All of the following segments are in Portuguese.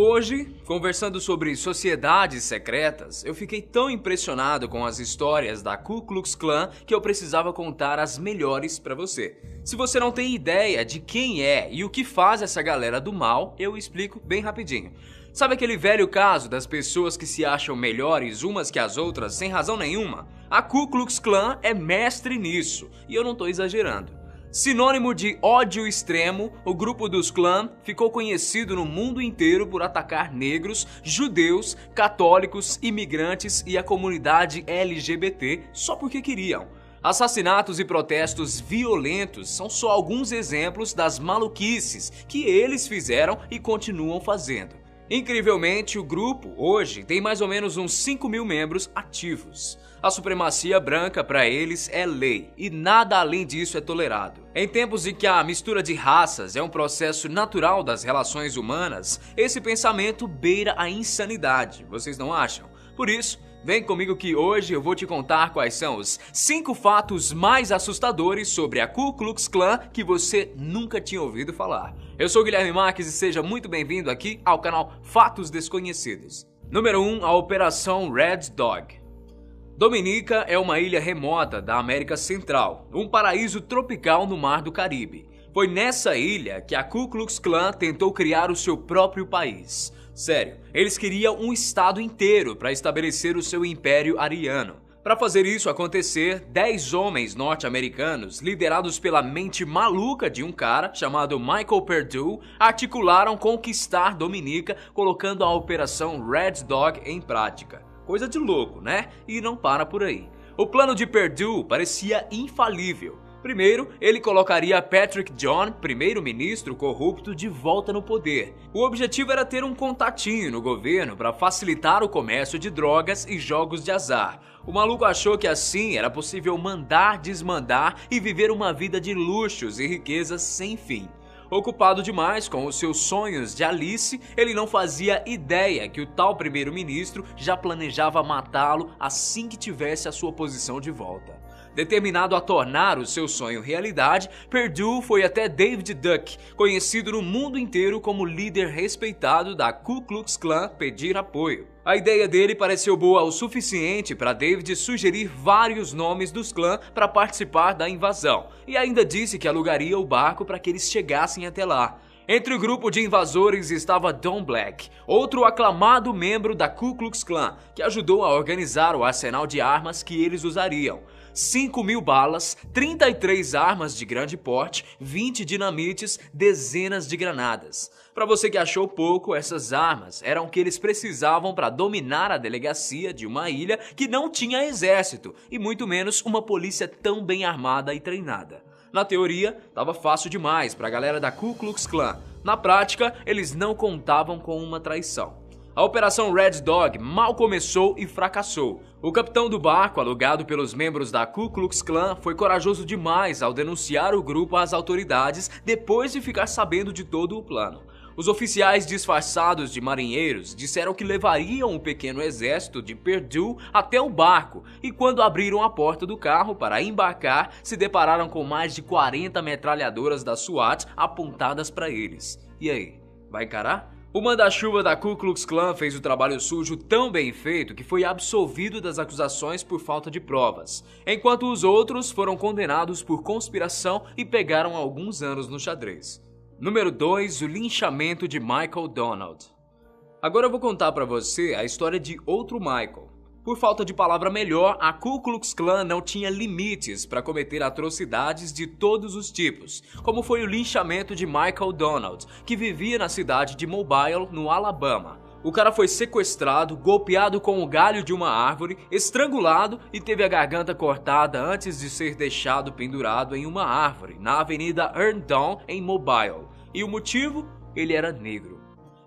Hoje, conversando sobre sociedades secretas, eu fiquei tão impressionado com as histórias da Ku Klux Klan que eu precisava contar as melhores pra você. Se você não tem ideia de quem é e o que faz essa galera do mal, eu explico bem rapidinho. Sabe aquele velho caso das pessoas que se acham melhores umas que as outras sem razão nenhuma? A Ku Klux Klan é mestre nisso, e eu não tô exagerando. Sinônimo de ódio extremo, o grupo dos Klan ficou conhecido no mundo inteiro por atacar negros, judeus, católicos, imigrantes e a comunidade LGBT só porque queriam. Assassinatos e protestos violentos são só alguns exemplos das maluquices que eles fizeram e continuam fazendo. Incrivelmente, o grupo hoje tem mais ou menos uns 5.000 membros ativos. A supremacia branca para eles é lei e nada além disso é tolerado. Em tempos em que a mistura de raças é um processo natural das relações humanas, esse pensamento beira a insanidade, vocês não acham? Por isso, vem comigo que hoje eu vou te contar quais são os 5 fatos mais assustadores sobre a Ku Klux Klan que você nunca tinha ouvido falar. Eu sou Guilherme Marques e seja muito bem-vindo aqui ao canal Fatos Desconhecidos. Número 1, a Operação Red Dog. Dominica é uma ilha remota da América Central, um paraíso tropical no Mar do Caribe. Foi nessa ilha que a Ku Klux Klan tentou criar o seu próprio país. Sério, eles queriam um estado inteiro para estabelecer o seu império ariano. Para fazer isso acontecer, 10 homens norte-americanos, liderados pela mente maluca de um cara chamado Michael Perdue, articularam conquistar Dominica, colocando a Operação Red Dog em prática. Coisa de louco, né? E não para por aí. O plano de Perdue parecia infalível. Primeiro, ele colocaria Patrick John, primeiro-ministro corrupto, de volta no poder. O objetivo era ter um contatinho no governo para facilitar o comércio de drogas e jogos de azar. O maluco achou que assim era possível mandar, desmandar e viver uma vida de luxos e riquezas sem fim. Ocupado demais com os seus sonhos de Alice, ele não fazia ideia que o tal primeiro-ministro já planejava matá-lo assim que tivesse a sua posição de volta. Determinado a tornar o seu sonho realidade, Perdue foi até David Duck, conhecido no mundo inteiro como líder respeitado da Ku Klux Klan, pedir apoio. A ideia dele pareceu boa o suficiente para David sugerir vários nomes dos clãs para participar da invasão, e ainda disse que alugaria o barco para que eles chegassem até lá. Entre o grupo de invasores estava Don Black, outro aclamado membro da Ku Klux Klan, que ajudou a organizar o arsenal de armas que eles usariam. 5.000 balas, 33 armas de grande porte, 20 dinamites, dezenas de granadas. Para você que achou pouco, essas armas eram o que eles precisavam para dominar a delegacia de uma ilha que não tinha exército e muito menos uma polícia tão bem armada e treinada. Na teoria, estava fácil demais para a galera da Ku Klux Klan. Na prática, eles não contavam com uma traição. A Operação Red Dog mal começou e fracassou. O capitão do barco, alugado pelos membros da Ku Klux Klan, foi corajoso demais ao denunciar o grupo às autoridades depois de ficar sabendo de todo o plano. Os oficiais disfarçados de marinheiros disseram que levariam o pequeno exército de Perdue até o barco e quando abriram a porta do carro para embarcar, se depararam com mais de 40 metralhadoras da SWAT apontadas para eles. E aí, vai encarar? O manda-chuva da Ku Klux Klan fez o trabalho sujo tão bem feito que foi absolvido das acusações por falta de provas, enquanto os outros foram condenados por conspiração e pegaram alguns anos no xadrez. Número 2, o linchamento de Michael Donald. Agora eu vou contar pra você a história de outro Michael. Por falta de palavra melhor, a Ku Klux Klan não tinha limites para cometer atrocidades de todos os tipos, como foi o linchamento de Michael Donald, que vivia na cidade de Mobile, no Alabama. O cara foi sequestrado, golpeado com o galho de uma árvore, estrangulado e teve a garganta cortada antes de ser deixado pendurado em uma árvore, na Avenida Herndon, em Mobile. E o motivo? Ele era negro.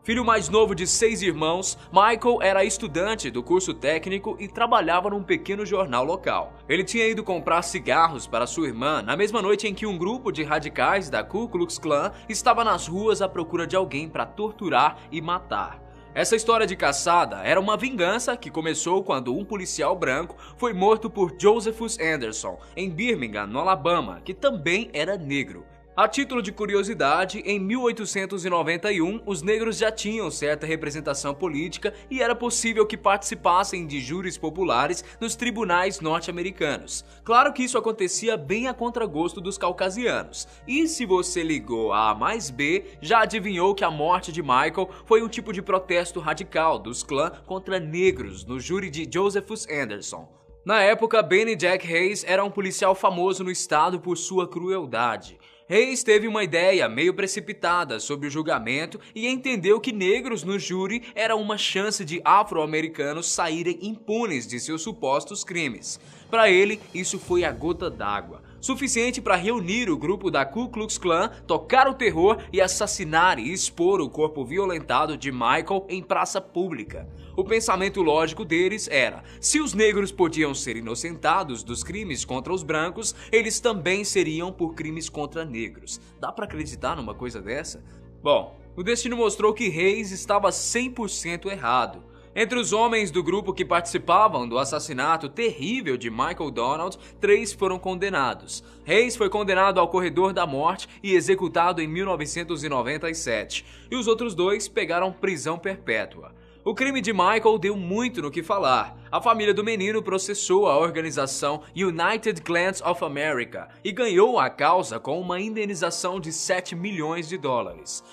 Filho mais novo de 6 irmãos, Michael era estudante do curso técnico e trabalhava num pequeno jornal local. Ele tinha ido comprar cigarros para sua irmã na mesma noite em que um grupo de radicais da Ku Klux Klan estava nas ruas à procura de alguém para torturar e matar. Essa história de caçada era uma vingança que começou quando um policial branco foi morto por Josephus Anderson, em Birmingham, no Alabama, que também era negro. A título de curiosidade, em 1891, os negros já tinham certa representação política e era possível que participassem de júris populares nos tribunais norte-americanos. Claro que isso acontecia bem a contragosto dos caucasianos. E se você ligou A mais B, já adivinhou que a morte de Michael foi um tipo de protesto radical dos clãs contra negros no júri de Josephus Anderson. Na época, Benny Jack Hayes era um policial famoso no estado por sua crueldade. Hayes teve uma ideia meio precipitada sobre o julgamento e entendeu que negros no júri era uma chance de afro-americanos saírem impunes de seus supostos crimes. Para ele, isso foi a gota d'água, suficiente para reunir o grupo da Ku Klux Klan, tocar o terror e assassinar e expor o corpo violentado de Michael em praça pública. O pensamento lógico deles era: se os negros podiam ser inocentados dos crimes contra os brancos, eles também seriam por crimes contra negros. Dá pra acreditar numa coisa dessa? Bom, o destino mostrou que Hayes estava 100% errado. Entre os homens do grupo que participavam do assassinato terrível de Michael Donald, 3 foram condenados. Hayes foi condenado ao corredor da morte e executado em 1997, e os outros 2 pegaram prisão perpétua. O crime de Michael deu muito no que falar. A família do menino processou a organização United Klans of America e ganhou a causa com uma indenização de $7 milhões.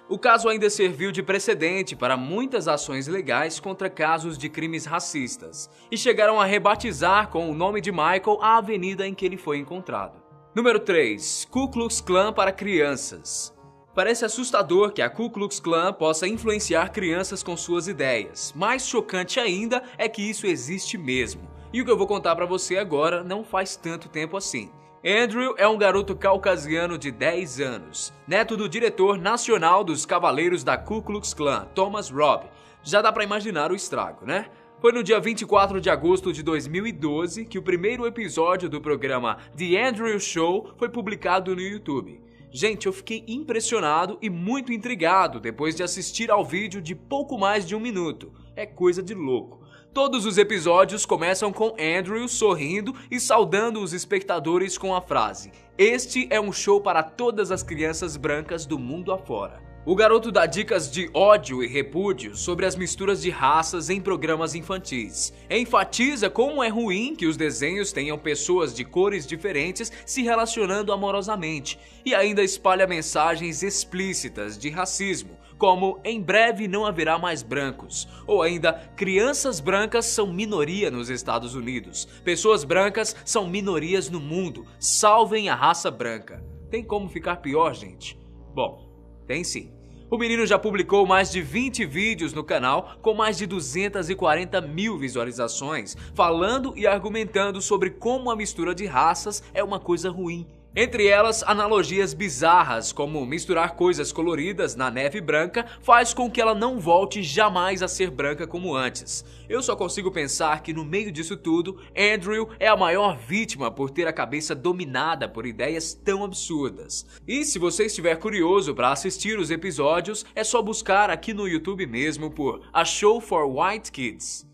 O caso ainda serviu de precedente para muitas ações legais contra casos de crimes racistas, e chegaram a rebatizar com o nome de Michael a avenida em que ele foi encontrado. Número 3. Ku Klux Klan para crianças. Parece assustador que a Ku Klux Klan possa influenciar crianças com suas ideias. Mais chocante ainda é que isso existe mesmo. E o que eu vou contar pra você agora não faz tanto tempo assim. Andrew é um garoto caucasiano de 10 anos, neto do diretor nacional dos Cavaleiros da Ku Klux Klan, Thomas Robb. Já dá pra imaginar o estrago, né? Foi no dia 24 de agosto de 2012 que o primeiro episódio do programa The Andrew Show foi publicado no YouTube. Gente, eu fiquei impressionado e muito intrigado depois de assistir ao vídeo de pouco mais de 1 minuto. É coisa de louco. Todos os episódios começam com Andrew sorrindo e saudando os espectadores com a frase: "Este é um show para todas as crianças brancas do mundo afora." O garoto dá dicas de ódio e repúdio sobre as misturas de raças em programas infantis. Enfatiza como é ruim que os desenhos tenham pessoas de cores diferentes se relacionando amorosamente. E ainda espalha mensagens explícitas de racismo, como "em breve não haverá mais brancos", ou ainda "crianças brancas são minoria nos Estados Unidos, pessoas brancas são minorias no mundo, salvem a raça branca". Tem como ficar pior, gente? Bom, tem sim. O menino já publicou mais de 20 vídeos no canal com mais de 240 mil visualizações, falando e argumentando sobre como a mistura de raças é uma coisa ruim. Entre elas, analogias bizarras, como misturar coisas coloridas na neve branca faz com que ela não volte jamais a ser branca como antes. Eu só consigo pensar que no meio disso tudo, Andrew é a maior vítima por ter a cabeça dominada por ideias tão absurdas. E se você estiver curioso para assistir os episódios, é só buscar aqui no YouTube mesmo por A Show for White Kids.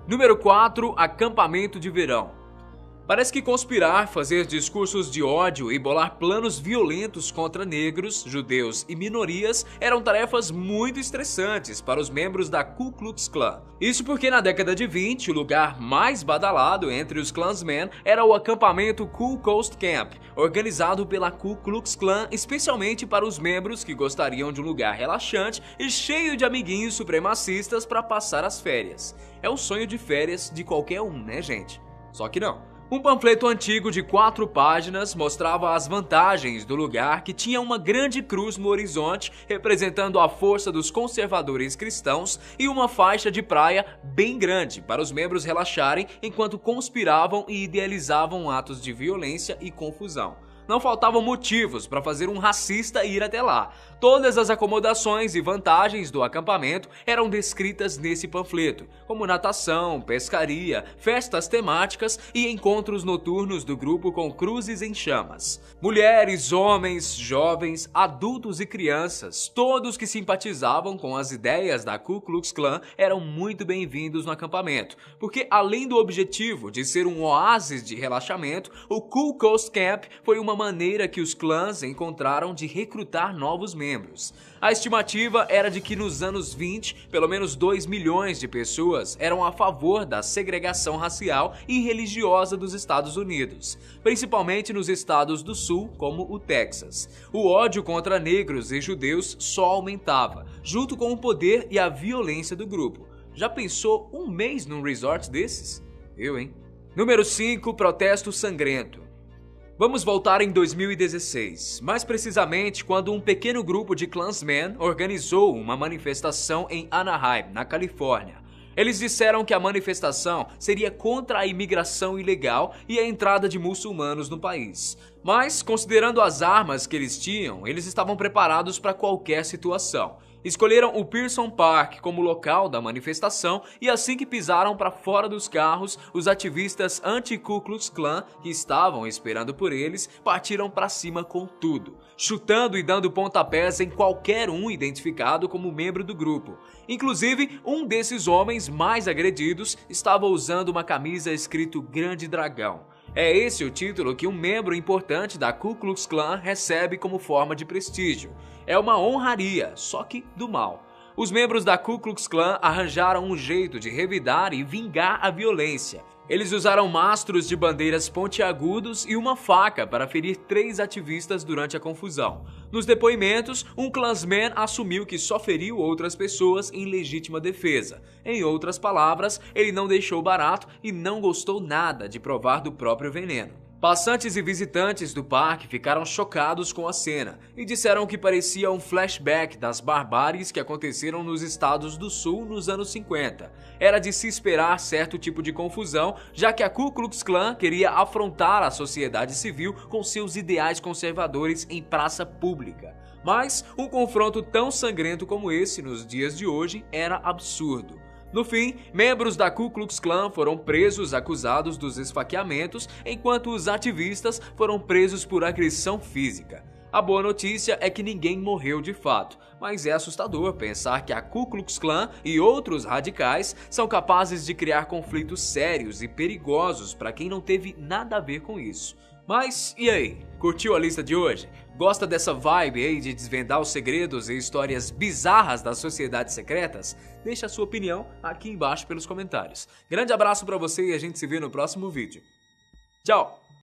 Número 4. Acampamento de verão. Parece que conspirar, fazer discursos de ódio e bolar planos violentos contra negros, judeus e minorias eram tarefas muito estressantes para os membros da Ku Klux Klan. Isso porque na década de 20, o lugar mais badalado entre os Klansmen era o acampamento Cool Coast Camp, organizado pela Ku Klux Klan especialmente para os membros que gostariam de um lugar relaxante e cheio de amiguinhos supremacistas para passar as férias. É o sonho de férias de qualquer um, né, gente? Só que não. Um panfleto antigo de 4 páginas mostrava as vantagens do lugar, que tinha uma grande cruz no horizonte representando a força dos conservadores cristãos e uma faixa de praia bem grande para os membros relaxarem enquanto conspiravam e idealizavam atos de violência e confusão. Não faltavam motivos para fazer um racista ir até lá. Todas as acomodações e vantagens do acampamento eram descritas nesse panfleto, como natação, pescaria, festas temáticas e encontros noturnos do grupo com cruzes em chamas. Mulheres, homens, jovens, adultos e crianças, todos que simpatizavam com as ideias da Ku Klux Klan eram muito bem-vindos no acampamento, porque além do objetivo de ser um oásis de relaxamento, o Cool Coast Camp foi uma maneira que os clãs encontraram de recrutar novos membros. A estimativa era de que nos anos 20, pelo menos 2 milhões de pessoas eram a favor da segregação racial e religiosa dos Estados Unidos, principalmente nos estados do sul, como o Texas. O ódio contra negros e judeus só aumentava, junto com o poder e a violência do grupo. Já pensou um mês num resort desses? Eu, hein? Número 5, protesto sangrento. Vamos voltar em 2016, mais precisamente quando um pequeno grupo de Klansmen organizou uma manifestação em Anaheim, na Califórnia. Eles disseram que a manifestação seria contra a imigração ilegal e a entrada de muçulmanos no país. Mas, considerando as armas que eles tinham, eles estavam preparados para qualquer situação. Escolheram o Pearson Park como local da manifestação e assim que pisaram para fora dos carros, os ativistas anti-Ku Klux Klan que estavam esperando por eles partiram para cima com tudo, chutando e dando pontapés em qualquer um identificado como membro do grupo. Inclusive, um desses homens mais agredidos estava usando uma camisa escrito Grande Dragão. É esse o título que um membro importante da Ku Klux Klan recebe como forma de prestígio. É uma honraria, só que do mal. Os membros da Ku Klux Klan arranjaram um jeito de revidar e vingar a violência. Eles usaram mastros de bandeiras pontiagudos e uma faca para ferir 3 ativistas durante a confusão. Nos depoimentos, um Klansman assumiu que só feriu outras pessoas em legítima defesa. Em outras palavras, ele não deixou barato e não gostou nada de provar do próprio veneno. Passantes e visitantes do parque ficaram chocados com a cena e disseram que parecia um flashback das barbáries que aconteceram nos estados do sul nos anos 50. Era de se esperar certo tipo de confusão, já que a Ku Klux Klan queria afrontar a sociedade civil com seus ideais conservadores em praça pública. Mas um confronto tão sangrento como esse nos dias de hoje era absurdo. No fim, membros da Ku Klux Klan foram presos acusados dos esfaqueamentos, enquanto os ativistas foram presos por agressão física. A boa notícia é que ninguém morreu de fato, mas é assustador pensar que a Ku Klux Klan e outros radicais são capazes de criar conflitos sérios e perigosos para quem não teve nada a ver com isso. Mas e aí, curtiu a lista de hoje? Gosta dessa vibe aí de desvendar os segredos e histórias bizarras das sociedades secretas? Deixa a sua opinião aqui embaixo pelos comentários. Grande abraço pra você e a gente se vê no próximo vídeo. Tchau!